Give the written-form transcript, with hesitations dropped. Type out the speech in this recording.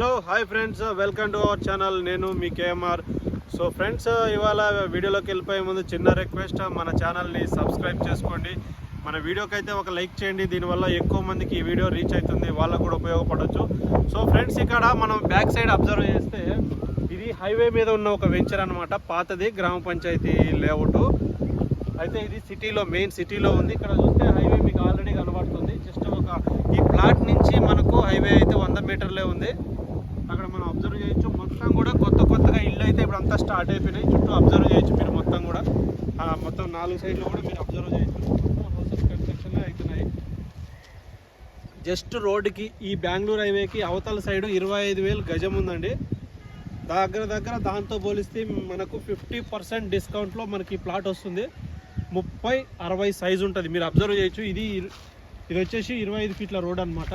Hello hi friends, welcome to our channel. నేను మీ KMR. So friends, ఇవాళ వీడియోలోకి వెళ్ళిపోయే ముందు చిన్న రిక్వెస్ట్, మన ఛానల్ని సబ్స్క్రైబ్ చేసుకోండి. మన వీడియోకి అయితే ఒక లైక్ చేయండి. దీనివల్ల ఎక్కువ మందికి ఈ వీడియో రీచ్ అవుతుంది, వాళ్ళకు కూడా ఉపయోగపడవచ్చు. సో ఫ్రెండ్స్, ఇక్కడ మనం బ్యాక్ సైడ్ అబ్జర్వ్ చేస్తే ఇది హైవే మీద ఉన్న ఒక వెంచర్ అనమాట. పాతది గ్రామ పంచాయతీ లేఅవుట్. అయితే ఇది సిటీలో, మెయిన్ సిటీలో ఉంది. ఇక్కడ చూస్తే హైవే మీకు ఆల్రెడీ కనబడుతుంది. జస్ట్ ఈ ప్లాట్ నుంచి మనకు హైవే అయితే 100 మీటర్లే ఉంది. అక్కడ మనం అబ్జర్వ్ చేయొచ్చు. మొత్తం కూడా కొత్తగా ఇల్లు అయితే ఇప్పుడు అంతా స్టార్ట్ అయిపోయినాయి. చుట్టూ అబ్జర్వ్ చేయొచ్చు మీరు. మొత్తం కూడా మొత్తం 4 సైడ్లో కూడా మీరు అబ్జర్వ్ చేయొచ్చు. హౌసెస్ కన్స్ట్రక్షన్ అవుతున్నాయి. జస్ట్ రోడ్డుకి, ఈ బెంగళూరు హైవేకి అవతల సైడ్ 25,000 గజం ఉందండి. దగ్గర దాంతో పోలిస్తే మనకు 50% డిస్కౌంట్లో మనకి ప్లాట్ వస్తుంది. 30-60 సైజు ఉంటుంది. మీరు అబ్జర్వ్ చేయొచ్చు. ఇది వచ్చేసి 25 ఫీట్ల రోడ్ అనమాట.